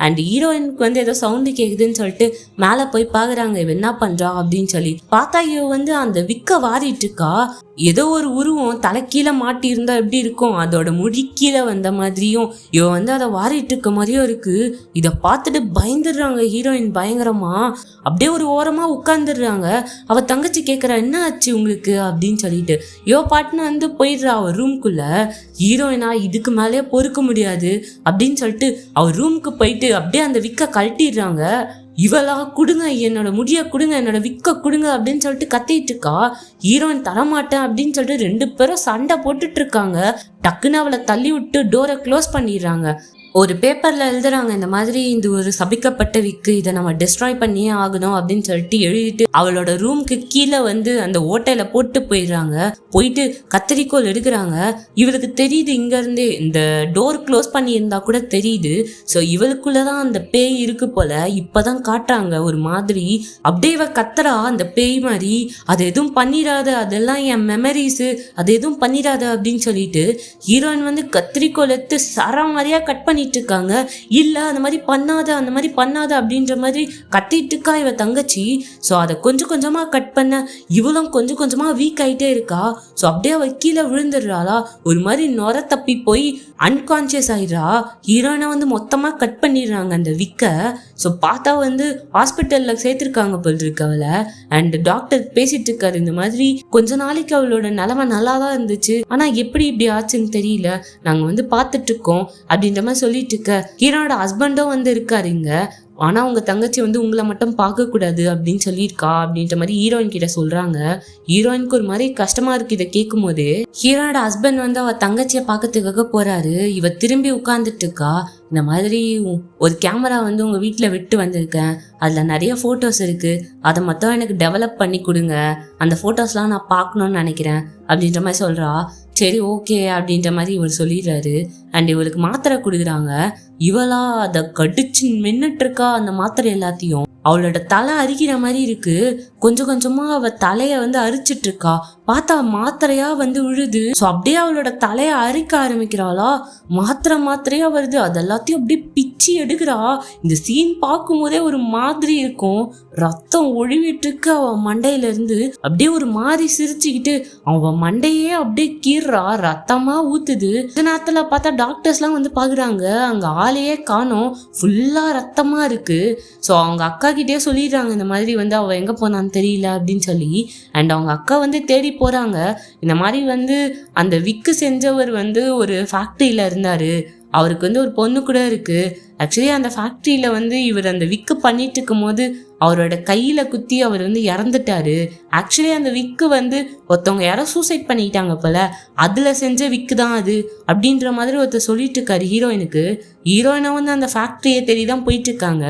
அண்ட் ஹீரோயினுக்கு வந்து ஏதோ சவுண்டு கேக்குதுன்னு சொல்லிட்டு மேல போய் பாக்குறாங்க இவ என்ன பண்றா அப்படின்னு சொல்லி. பார்த்தா இவ வந்து அந்த விக்க வாரிட்டு இருக்கா. ஏதோ ஒரு உருவம் தலை கீழே மாட்டி இருந்தா எப்படி இருக்கும், அதோட முடி கீழே வந்த மாதிரியும் இவ வந்து அதை வாரிட்டு இருக்க மாதிரியும் இருக்கு. இதை பார்த்துட்டு பயந்துடுறாங்க ஹீரோயின் பயங்கரமா. அப்படியே ஒரு ஓரமா உட்கார்ந்துடுறாங்க. அவ தங்கச்சி கேட்கறா, என்ன ஆச்சு உங்களுக்கு அப்படின்னு சொல்லிட்டு. இவ பாட்டுன்னு வந்து போயிடுறா அவர் ரூம்குள்ள. ஹீரோயினா இதுக்கு மேலே பொறுக்க முடியாது அப்படின்னு சொல்லிட்டு அவர் ரூமுக்கு போயிட்டு அப்படியே அந்த விக்க கழட்டிடுறாங்க. இவளா கொடுங்க, என்னோட முடிய கொடுங்க, என்னோட விக்க கொடுங்க அப்படின்னு சொல்லிட்டு கத்திட்டு இருக்கா. ஹீரோயின் தரமாட்டேன் அப்படின்னு சொல்லிட்டு ரெண்டு பேரும் சண்டை போட்டுட்டு இருக்காங்க. டக்குன்னு அவளை தள்ளி விட்டு டோரை க்ளோஸ் பண்ணிடுறாங்க. ஒரு பேப்பர்ல எழுதுறாங்க, இந்த மாதிரி இந்த ஒரு சபிக்கப்பட்ட விக்கு, இதை நம்ம டிஸ்ட்ராய் பண்ணியே ஆகணும் அப்படின்னு சொல்லிட்டு எழுதிட்டு அவளோட ரூம்க்கு கீழே வந்து அந்த ஓட்டையில போட்டு போயிடுறாங்க. போயிட்டு கத்தரிக்கோல் எடுக்கிறாங்க. இவளுக்கு தெரியுது இங்க இருந்தே இந்த டோர் க்ளோஸ் பண்ணி இருந்தா கூட தெரியுது. ஸோ இவளுக்குள்ளதான் அந்த பேய் இருக்கு போல. இப்பதான் காட்டுறாங்க ஒரு மாதிரி. அப்படியே இவ கத்துறா அந்த பேய் மாதிரி, அது எதுவும் பண்ணிடாத, அதெல்லாம் என் மெமரிஸ், அது எதுவும் பண்ணிடாத அப்படின்னு சொல்லிட்டு ஹீரோயின் வந்து கத்திரிக்கோல் எடுத்து சர மாதிரியா கட் பண்ணி இருக்காங்க. இல்ல அந்த மாதிரி பண்ணாத அப்படின்ற மாதிரி கத்திட்டு இருக்கா இவ தங்கச்சி. சோ அதை கொஞ்சம் கொஞ்சமா கட் பண்ண இவளும் கொஞ்சம் கொஞ்சமா வீக் ஆயிட்டே இருக்கா. சோ அப்படியே அவ கீழே விழுந்துடுறாளா. ஒரு மாதிரி நொர தப்பி போய் அன்கான்சியஸ் ஆயிடுறா. ஹீரோயினை வந்து மொத்தமா கட் பண்ணிடுறாங்க அந்த விக்க. ஸோ பார்த்தா வந்து ஹாஸ்பிட்டல்ல சேர்த்திருக்காங்க போல் இருக்கு அவளை. அண்ட் டாக்டர் பேசிட்டு இருக்காரு, இந்த மாதிரி கொஞ்ச நாளைக்கு அவளோட நிலைமை நல்லா தான் இருந்துச்சு, ஆனா எப்படி இப்படி ஆச்சுன்னு தெரியல, நாங்க வந்து பார்த்துட்டு இருக்கோம் அப்படின்ற மாதிரி சொல்லிட்டு இருக்க. ஹீரோனோட ஹஸ்பண்டும் வந்து இருக்காரு இங்க. ஆனா உங்க தங்கச்சி வந்து உங்களை மட்டும் பார்க்க கூடாது அப்படின்னு சொல்லியிருக்கா அப்படின்ற மாதிரி ஹீரோயின் கிட்ட சொல்றாங்க. ஹீரோயினுக்கு ஒரு மாதிரி கஷ்டமா இருக்கு இதை கேட்கும் போது. ஹீரோனோட ஹஸ்பண்ட் வந்து அவ தங்கச்சியை பார்க்கறதுக்காக போறாரு. இவ திரும்பி உட்கார்ந்துட்டு இருக்கா. இந்த மாதிரி ஒரு கேமரா வந்து உங்க வீட்டுல விட்டு வந்திருக்கேன், அதுல நிறைய போட்டோஸ் இருக்கு, அதை மொத்தம் எனக்கு டெவலப் பண்ணி கொடுங்க, அந்த போட்டோஸ்லாம் நான் பார்க்கணும்னு நினைக்கிறேன் அப்படின்ற மாதிரி சொல்றா. சரி ஓகே அப்படின்ற மாதிரி இவர் சொல்லிடுறாரு. அண்ட் இவளுக்கு மாத்திரை கொடுக்குறாங்க. இவளா அதை கடிச்சு மென்னுட்டு இருக்கா அந்த மாத்திரை எல்லாத்தையும். அவளோட தலை அரிக்கிற மாதிரி இருக்கு. கொஞ்சம் கொஞ்சமா அவ தலைய வந்து அரிச்சிட்டு இருக்கா. பார்த்தா மாத்திரையா வந்து விழுது. ஸோ அப்படியே அவளோட தலைய அரிக்க ஆரம்பிக்கிறாளா. மாத்திரையா வருது. அது எல்லாத்தையும் அப்படியே பிச்சு எடுக்கிறா. இந்த சீன் பார்க்கும் போதே ஒரு மாதிரி இருக்கும். ரத்தம் ஒழிவிட்டு இருக்கு அவ மண்டையில இருந்து. அப்படியே ஒரு மாதிரி சிரிச்சுக்கிட்டு அவ மண்டையே அப்படியே கீறா, ரத்தமா ஊத்துது. இந்த நேரத்துல பார்த்தா டாக்டர்ஸ் எல்லாம் வந்து பாக்குறாங்க. அங்க ஆளையே காணோம், ஃபுல்லா ரத்தமா இருக்கு. ஸோ அவங்க அக்கா கிட்டே சொல்லிடுறாங்க, இந்த மாதிரி வந்து அவ எங்க போனான்னு தெரியல அப்படின்னு சொல்லி. அண்ட் அவங்க அக்கா வந்து தேடி போறாங்க. இந்த மாதிரி வந்து அந்த விக்கு செஞ்சவர் வந்து ஒரு ஃபேக்டரியில இருந்தாரு, அவருக்கு வந்து ஒரு பொண்ணு கூட இருக்கு. ஆக்சுவலி அந்த ஃபேக்டரியில வந்து இவர் அந்த விக்கு பண்ணிட்டு இருக்கும் போது அவரோட கையில குத்தி அவர் வந்து இறந்துட்டாரு. ஆக்சுவலி அந்த விக்கு வந்து ஒருத்தவங்க யாரோ சூசைட் பண்ணிட்டாங்க போல, அதுல செஞ்ச விக்கு தான் அது அப்படின்ற மாதிரி ஒருத்தர் சொல்லிட்டு இருக்காரு ஹீரோயினுக்கு. ஹீரோயினை வந்து அந்த ஃபேக்டரியை தேடி தான் போயிட்டு இருக்காங்க.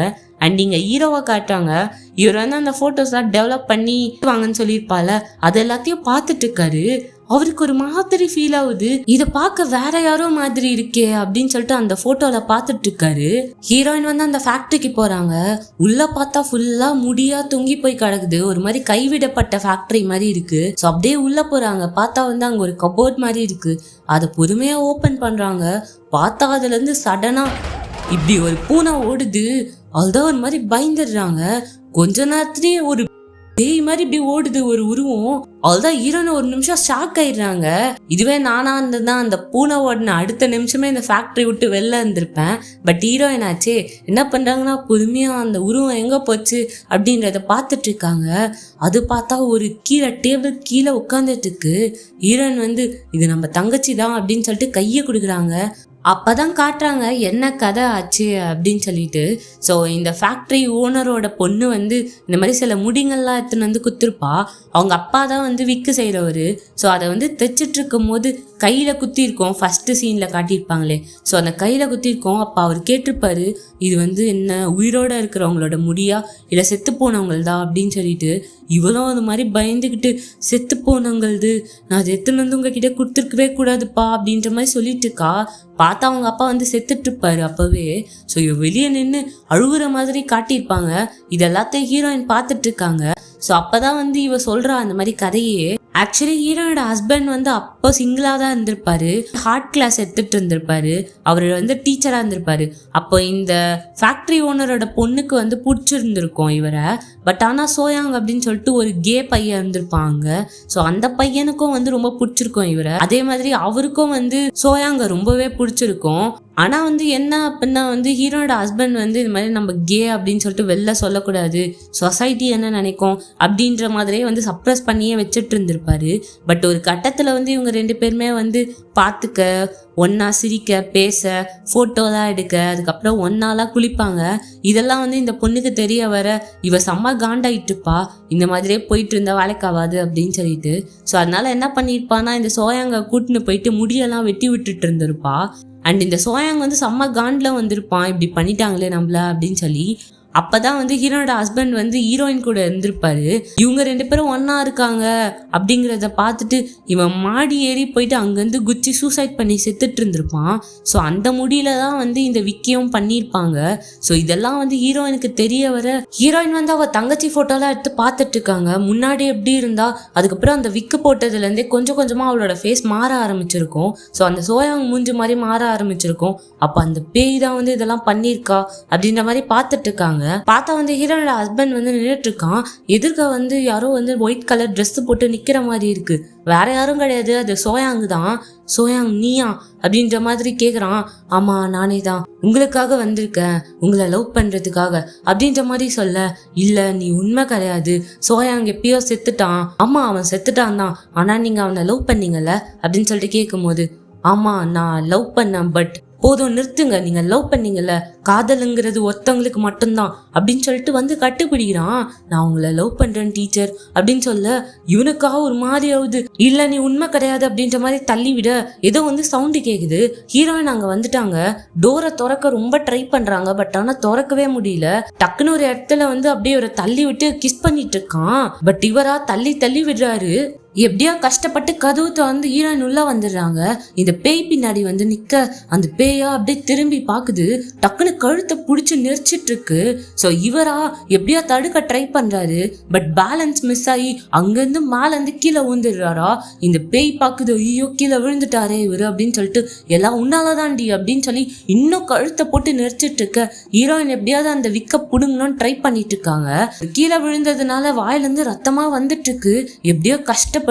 அண்ட் இங்க ஹீரோவை காட்டுறாங்க. இவர் வந்து அந்த போட்டோஸ்லாம் டெவலப் பண்ணி வாங்கன்னு சொல்லியிருப்பால, அது எல்லாத்தையும் பார்த்துட்டு இருக்காரு. அவருக்கு ஒரு மாதிரி ஃபீல் ஆகுது. இதை பார்க்க வேற யாரோ மாதிரி இருக்கே அப்படின்னு சொல்லிட்டு அந்த போட்டோல பார்த்துட்டு இருக்காரு. ஹீரோயின் வந்து அந்த ஃபேக்டரிக்கு போறாங்க. உள்ள பார்த்தா ஃபுல்லா முடியா தொங்கி போய் கிடக்குது. ஒரு மாதிரி கைவிடப்பட்ட ஃபேக்டரி மாதிரி இருக்கு. ஸோ அப்படியே உள்ள போறாங்க. பார்த்தா வந்து அங்க ஒரு கபோர்ட் மாதிரி இருக்கு. அதை பொறுமையா ஓபன் பண்றாங்க. பார்த்தா அதுல இருந்து சடனா இப்படி ஒரு பூனை ஓடுது. அதுதான் ஒரு மாதிரி பயந்துடுறாங்க. கொஞ்ச நேரத்திலேயே ஒரு பேய் மாதிரி இப்படி ஓடுது ஒரு உருவம். அதுதான் ஹீரோயின் ஒரு நிமிஷம் ஷாக் ஆயிடுறாங்க. இதுவே நானா இருந்ததுதான் அந்த பூனை ஓடின அடுத்த நிமிஷமே இந்த ஃபேக்டரி விட்டு வெளில இருந்திருப்பேன். பட் ஹீரோயின் ஆச்சே என்ன பண்றாங்கன்னா பொறுமையா அந்த உருவம் எங்க போச்சு அப்படின்றத பார்த்துட்டு இருக்காங்க. அது பார்த்தா ஒரு கீழே டேபிள் கீழே உட்காந்துட்டு இருக்கு. ஹீரோயின் இது நம்ம தங்கச்சி தான் அப்படின்னு சொல்லிட்டு கையை கொடுக்குறாங்க. அப்பதான் காட்டுறாங்க என்ன கதை ஆச்சு அப்படின்னு சொல்லிட்டு. ஸோ இந்த ஃபேக்ட்ரி ஓனரோட பொண்ணு இந்த மாதிரி சில முடிங்கள்லாம் எடுத்துன்னு குத்திருப்பா. அவங்க அப்பா தான் விக்கு செய்கிறவர். ஸோ அதை தைச்சிட்டு இருக்கும் போது கையில் குத்திருக்கோம். ஃபஸ்ட்டு சீனில் காட்டியிருப்பாங்களே, ஸோ அந்த கையில் குத்திருக்கோம். அப்போ அவர் கேட்டிருப்பாரு, இது என்ன உயிரோடு இருக்கிறவங்களோட முடியா இல்லை செத்து போனவங்கள்தா அப்படின்னு சொல்லிட்டு. இவளும் அது மாதிரி பயந்துக்கிட்டு செத்து போனவங்களது நான் அதை எடுத்துன்னு உங்ககிட்ட கொடுத்துருக்கவே கூடாதுப்பா அப்படின்ற மாதிரி சொல்லிட்டு இருக்கா. பார்த்தா அவங்க அப்பா செத்துட்டு இருப்பாரு அப்பவே. ஸோ இவ வெளியே நின்று அழுகுற மாதிரி காட்டியிருப்பாங்க. இது எல்லாத்தையும் ஹீரோயின் பார்த்துட்டு இருக்காங்க. ஸோ அப்போதான் இவ சொல்கிறா அந்த மாதிரி கதையே. ஆக்சுவலி ஹீரோனோட ஹஸ்பண்ட் அப்போ சிங்கிளாக தான் இருந்திருப்பாரு. ஹார்ட் கிளாஸ் எடுத்துகிட்டு இருந்திருப்பாரு. அவர் டீச்சராக இருந்திருப்பாரு. அப்போ இந்த ஃபேக்ட்ரி ஓனரோட பொண்ணுக்கு பிடிச்சிருந்துருக்கோம் இவரை. பட் ஆனால் சோயாங் அப்படின்னு சொல்லிட்டு ஒரு கே பையன் இருந்திருப்பாங்க. ஸோ அந்த பையனுக்கும் ரொம்ப பிடிச்சிருக்கும் இவரை. அதே மாதிரி அவருக்கும் சோயாங்க ரொம்பவே பிடிச்சிருக்கும். ஆனால் என்ன அப்படின்னா ஹீரோனோட ஹஸ்பண்ட் இது மாதிரி நம்ம கே அப்படின்னு சொல்லிட்டு வெளில சொல்லக்கூடாது, சொசைட்டி என்ன நினைக்கும் அப்படின்ற மாதிரியே சப்ரஸ் பண்ணியே வச்சுட்டு இருந்திருப்பாரு. பட் ஒரு கட்டத்தில் இவங்க ரெண்டு பேருமே பார்த்துக்க, ஒன்றா சிரிக்க, பேச, ஃபோட்டோலாம் எடுக்க, அதுக்கப்புறம் ஒன்னாலாம் குளிப்பாங்க. இதெல்லாம் இந்த பொண்ணுக்கு தெரிய வர இவ செம்ம காண்டாயிட்டுப்பா. இந்த மாதிரியே போயிட்டு இருந்தா வேலைக்காவாது அப்படின்னு சொல்லிட்டு. ஸோ அதனால என்ன பண்ணியிருப்பான்னா இந்த சோயாங்க கூட்டின்னு போயிட்டு முடியெல்லாம் வெட்டி விட்டுட்டு இருந்திருப்பா. அண்ட் இந்த சோயாங் செம்ம காண்டில் வந்திருப்பான், இப்படி பண்ணிட்டாங்களே நம்மள அப்படின்னு சொல்லி. அப்போதான் ஹீரோனோட ஹஸ்பண்ட் ஹீரோயின் கூட இருந்திருப்பாரு. இவங்க ரெண்டு பேரும் ஒன்றா இருக்காங்க அப்படிங்கிறத பார்த்துட்டு இவன் மாடி ஏறி போயிட்டு அங்கேருந்து குச்சி சூசைட் பண்ணி செத்துட்டு இருந்திருப்பான். ஸோ அந்த முடியில தான் இந்த விக்கியும் பண்ணியிருப்பாங்க. ஸோ இதெல்லாம் ஹீரோயினுக்கு தெரிய வர ஹீரோயின் அவள் தங்கச்சி ஃபோட்டோலாம் எடுத்து பார்த்துட்டு இருக்காங்க. முன்னாடி எப்படி இருந்தா, அதுக்கப்புறம் அந்த விக்கு போட்டதுலேருந்தே கொஞ்சம் கொஞ்சமாக அவளோட ஃபேஸ் மாற ஆரம்பிச்சிருக்கும். ஸோ அந்த சோயாங் மூஞ்சி மாதிரி மாற ஆரம்பிச்சிருக்கும். அப்போ அந்த பேய் தான் இதெல்லாம் பண்ணியிருக்கா அப்படின்ற மாதிரி பார்த்துட்டு இருக்காங்க. பார்த்தா ஹீரோனோட ஹஸ்பண்ட் நின்றுட்டு இருக்கான். எதிர்க்க யாரோ ஒயிட் கலர் ட்ரெஸ் போட்டு நிக்கிற மாதிரி இருக்கு. வேற யாரும் கிடையாது, அது சோயாங் தான். சோயாங் நீயா அப்படின்ற மாதிரி கேக்குறான். ஆமா நானே தான், உங்களுக்காக வந்திருக்கேன், உங்களை லவ் பண்றதுக்காக அப்படின்ற மாதிரி சொல்ல. இல்ல நீ உண்மை கிடையாது, சோயாங் எப்பயோ செத்துட்டான். ஆமா அவன் செத்துட்டான் தான், ஆனா நீங்க அவனை லவ் பண்ணீங்கல்ல அப்படின்னு சொல்லிட்டு கேட்கும் போது, ஆமா நான் லவ் பண்ணேன், பட் போதும் நிறுத்துங்க, நீங்க லவ் பண்ணீங்கல்ல, காதலுங்கிறது ஒருத்தவங்களுக்கு மட்டும்தான் அப்படின்னு சொல்லிட்டு கட்டுப்பிடிக்கிறான். நான் உங்களை லவ் பண்றேன் டீச்சர் அப்படின்னு சொல்ல இவனுக்காக ஒரு மாதிரி ஆகுது. இல்ல நீ உண்மை கிடையாது அப்படின்ற மாதிரி தள்ளி விட ஏதோ சவுண்டு கேக்குது. ஹீரோயின் அங்க வந்துட்டாங்க. டோரை திறக்க ரொம்ப ட்ரை பண்றாங்க, பட் ஆனா திறக்கவே முடியல. டக்குன்னு ஒரு இடத்துல அப்படியே ஒரு தள்ளி விட்டு கிஸ் பண்ணிட்டு இருக்கான். பட் இவரா தள்ளி தள்ளி விடுறாரு. எப்படியோ கஷ்டப்பட்டு கதவு திறந்து ஹீரோயின் உள்ள வந்துடுறாங்க. இந்த பேய் பின்னாடி நிக்க அந்த பேயா அப்படியே திரும்பி பாக்குது. டக்குன்னு கழுத்தை பிடிச்சி நெரிச்சிட்டு இருக்கு. ஸோ இவரா எப்படியா தடுக்க ட்ரை பண்றாரு, பட் பேலன்ஸ் மிஸ் ஆகி அங்கிருந்து மேல கீழே விழுந்துடுறாரா. இந்த பேய் பாக்குது, ஐயோ கீழே விழுந்துட்டாரே இவரு அப்படின்னு சொல்லிட்டு எல்லாம் உன்னாலதான்டி அப்படின்னு சொல்லி இன்னும் கழுத்தை போட்டு நெரிச்சிட்டு இருக்க. ஹீரோயின் எப்படியாவது அந்த விக்க புடுங்கணும்னு ட்ரை பண்ணிட்டு இருக்காங்க. கீழே விழுந்ததுனால வாயிலிருந்து ரத்தமா வந்துட்டு இருக்கு. எப்படியோ கஷ்டப்பட்டு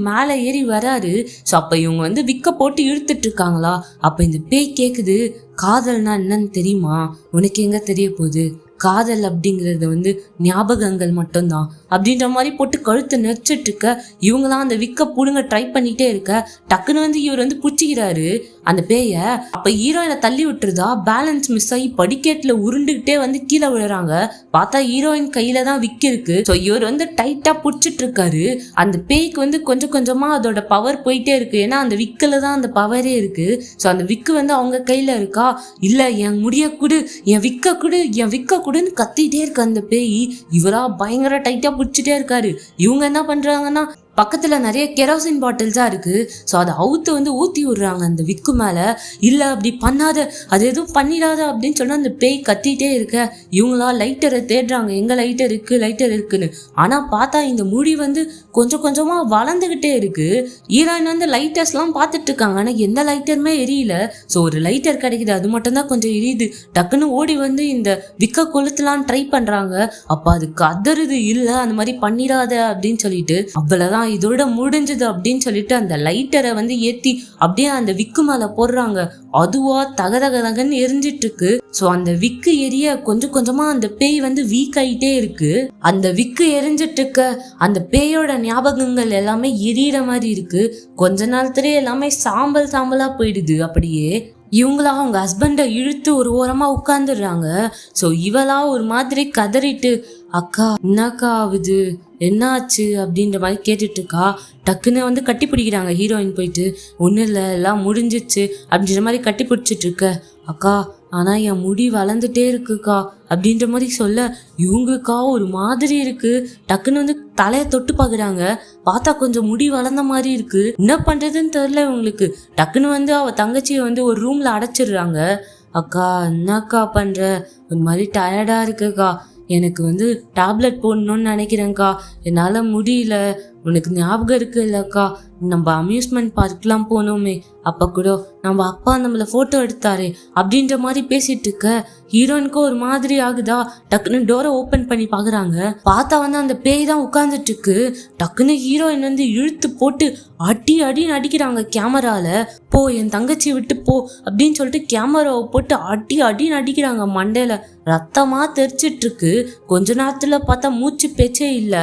மேலே ஏறி வராரு. ஸோ அப்ப இவங்க விக்க போட்டு இழுத்துட்டு இருக்காங்களா. அப்ப இந்த பேய் கேக்குது, காதல்னா என்னன்னு தெரியுமா, உனக்கு எங்க தெரிய போகுது, காதல் அப்படிங்கிறது ஞாபகங்கள் மட்டும்தான் அப்படின்ற மாதிரி போட்டு கழுத்தை நெரிச்சிட்டு இருக்க. இவங்களாம் அந்த விக்க புடுங்க ட்ரை பண்ணிட்டே இருக்க. டக்குன்னு இவர் புடிச்சிக்கிறாரு அந்த பேய. அப்ப ஹீரோயினை தள்ளி விட்டுருதா, பேலன்ஸ் மிஸ் ஆகி படிக்கேட்ல உருண்டுகிட்டே கீழே விழுறாங்க. பார்த்தா ஹீரோயின் கையில தான் விக்கு இருக்கு. ஸோ இவர் டைட்டா புடிச்சிட்டு இருக்காரு. அந்த பேய்க்கு கொஞ்சம் கொஞ்சமா அதோட பவர் போயிட்டே இருக்கு. ஏன்னா அந்த விக்கில தான் அந்த பவரே இருக்கு. ஸோ அந்த விக்கு அவங்க கையில இருக்கா. இல்ல என் முடிய குடு, என் விக்க குடு, என் விக்க குடுன்னு கத்திட்டே இருக்கு அந்த பேய். இவரா பயங்கர டைட்டா பிடிச்சிட்டே இருக்காரு. இவங்க என்ன பண்றாங்கன்னா பக்கத்துல நிறைய கெரோசின் பாட்டில்ஸா இருக்கு. ஸோ அதை அவுத்து வந்து ஊத்தி விடுறாங்க அந்த விக்கு மேல. இல்ல அப்படி பண்ணாத, அது எதுவும் பண்ணிடாத அப்படின்னு சொன்னா அந்த பேய் கத்திட்டே இருக்க. இவங்களா லைட்டரை தேடுறாங்க, எங்க லைட்டர் இருக்குன்னு. ஆனா பார்த்தா இந்த முடி வந்து கொஞ்சம் கொஞ்சமா வளர்ந்துகிட்டே இருக்கு. ஹீரோயின் வந்து லைட்டர்ஸ் எல்லாம் பார்த்துட்டு இருக்காங்க, ஆனா எந்த லைட்டருமே எரியல. ஸோ ஒரு லைட்டர் கிடைக்குது, அது மட்டும் தான் கொஞ்சம் எரியுது. டக்குன்னு ஓடி வந்து இந்த விக்க கொளுத்தலாம் ட்ரை பண்றாங்க. அப்ப அது கதறுது, இல்ல அந்த மாதிரி பண்ணிடாத அப்படின்னு சொல்லிட்டு. அவ்வளவுதான், இதோட முடிஞ்சது அப்படின்னு சொல்லிட்டு அந்த லைட்டரை வந்து ஏத்தி அப்படியே அந்த விக்கு மேல போடுறாங்க. அதுவா தகதகன்னு எரிஞ்சிட்டு இருக்கு. சோ அந்த விக்கு எரிய கொஞ்சம் கொஞ்சமா அந்த பேய் வந்து வீக் ஆயிட்டே இருக்கு. அந்த விக்கு எரிஞ்சிட்டு இருக்க அந்த பேயோட ஞாபகங்கள் எல்லாமே எரியற மாதிரி இருக்கு. கொஞ்ச நேரத்திலே எல்லாமே சாம்பலா போயிடுது. அப்படியே இவங்களா அவங்க ஹஸ்பண்டை இழுத்து ஒரு ஓரமா உட்காந்துடுறாங்க. ஸோ இவளா ஒரு மாதிரி கதறிட்டு, அக்கா என்னக்கா ஆகுது, என்ன ஆச்சு அப்படின்ற மாதிரி கேட்டுட்டு இருக்கா. டக்குன்னு வந்து கட்டி பிடிக்கிறாங்க ஹீரோயின் போயிட்டு. ஒன்றும் இல்லை, எல்லாம் முடிஞ்சிச்சு அப்படின்ற மாதிரி கட்டி பிடிச்சிட்டு இருக்க. அக்கா ஆனா என் முடி வளர்ந்துட்டே இருக்குக்கா அப்படின்ற மாதிரி சொல்ல, இவங்களுக்கா ஒரு மாதிரி இருக்கு. டக்குன்னு வந்து தலையை தொட்டு பாக்குறாங்க. பார்த்தா கொஞ்சம் முடி வளர்ந்த மாதிரி இருக்கு. என்ன பண்றதுன்னு தெரியல இவங்களுக்கு. டக்குன்னு வந்து அவ தங்கச்சியை வந்து ஒரு ரூம்ல அடைச்சிடுறாங்க. அக்கா என்னக்கா பண்ற, ஒரு மாதிரி டயர்டா இருக்குக்கா, எனக்கு வந்து டேப்லெட் போடணும்னு நினைக்கிறேன்க்கா, என்னால் முடியல. உனக்கு ஞாபகம் இருக்கு இல்லக்கா, நம்ம அம்யூஸ்மெண்ட் பார்க்லாம் போனோமே, அப்போ கூட நம்ம அப்பா நம்மளை ஃபோட்டோ எடுத்தாரு அப்படின்ற மாதிரி பேசிட்டு இருக்க. ஹீரோயினுக்கு ஒரு மாதிரி ஆகுதா. டக்குன்னு டோரை ஓப்பன் பண்ணி பார்க்குறாங்க. பார்த்தா வந்து அந்த பேய் தான் உட்காந்துட்டு இருக்கு. டக்குன்னு ஹீரோயின் வந்து இழுத்து போட்டு அடின்னு அடிக்கிறாங்க கேமரால. போ, என் தங்கச்சி விட்டு போ அப்படின்னு சொல்லிட்டு கேமராவை போட்டு அடின்னு அடிக்கிறாங்க மண்டையில. ரத்தமா தெரிச்சிட்டு இருக்கு. கொஞ்ச நேரத்துல பார்த்தா மூச்சு பேச்சே இல்ல.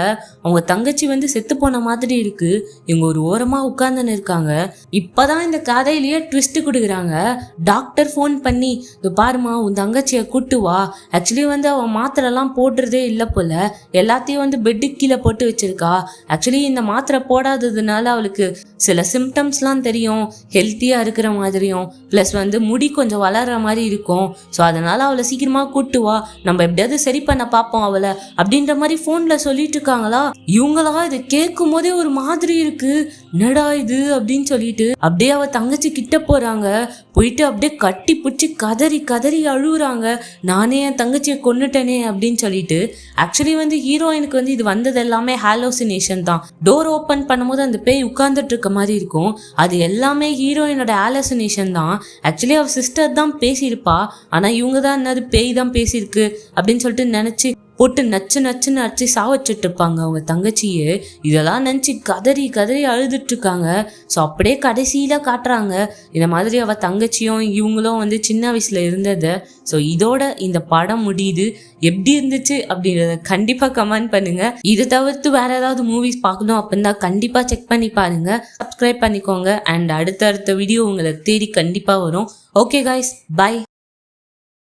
அவங்க தங்கச்சி வந்து செத்து போன மாதிரி இருக்கு. இவங்க ஒரு ஓரமா உட்கார்ந்துன்னு இருக்காங்க. இப்பதான் இந்த கதையிலேயே ட்விஸ்ட் கொடுக்குறாங்க. டாக்டர் ஃபோன் பண்ணி, இது பாருமா உன் தங்கச்சியை கூட்டு வா, ஆக்சுவலி வந்து அவன் மாத்திரை எல்லாம் போடுறதே இல்லை போல, எல்லாத்தையும் வந்து பெட்டு கீழே போட்டு வச்சிருக்கா. ஆக்சுவலி இந்த மாத்திரை போடாததுனால அவளுக்கு சில சிம்டம்ஸ்லாம் தெரியும், ஹெல்த்தியா இருக்கிற மாதிரியும், பிளஸ் வந்து முடி கொஞ்சம் வளர்ற மாதிரி இருக்கும். ஸோ அதனால அவளை சீக்கிரமா கூட்டு வா, நம்ம எப்படியாவது சரி பண்ண பார்ப்போம் அவளை அப்படின்ற மாதிரி ஃபோன்ல சொல்லிட்டு இருக்காங்களா. இவங்களா இது கேட்கும் போதே ஒரு மாதிரி இருக்கு, என்னடா இது அப்படின்னு சொல்லிட்டு அப்படியே அவ தங்கச்சி கிட்ட போறாங்க. போயிட்டு அப்படியே கட்டி பிடிச்சி கதறி அழுகுறாங்க. நானே என் தங்கச்சியை கொன்னுட்டேனே அப்படின்னு சொல்லிட்டு. ஆக்சுவலி வந்து ஹீரோயினுக்கு வந்து இது வந்தது எல்லாமே ஹாலோசினேஷன் தான். டோர் ஓப்பன் பண்ணும்போது அந்த பேய் உட்கார்ந்துட்டு இருக்க மாதிரி இருக்கும். அது எல்லாமே ஹீரோயினோட ஹாலோசினேஷன் தான். ஆக்சுவலி அவ சிஸ்டர் தான் பேசியிருப்பா, ஆனா இவங்க தான் என்னது பேய் தான் பேசியிருக்கு அப்படின்னு சொல்லிட்டு நினைச்சு போட்டு நச்சுன்னு அடிச்சு சாவச்சிட்டு இருப்பாங்க அவங்க தங்கச்சியே. இதெல்லாம் நினச்சி கதறி அழுதுட்டு இருக்காங்க. ஸோ அப்படியே கடைசியில காட்டுறாங்க இந்த மாதிரி அவ தங்கச்சியும் இவங்களும் வந்து சின்ன வயசுல இருந்தது. ஸோ இதோட இந்த படம் முடியுது. எப்படி இருந்துச்சு அப்படின்றத கண்டிப்பா கமெண்ட் பண்ணுங்க. இது தவிர்த்து வேற ஏதாவது மூவிஸ் பார்க்கணும் அப்படின்னா கண்டிப்பா செக் பண்ணி பாருங்க, சப்ஸ்கிரைப் பண்ணிக்கோங்க. அண்ட் அடுத்தடுத்த வீடியோ உங்களை தேடி கண்டிப்பா வரும். Okay guys, by.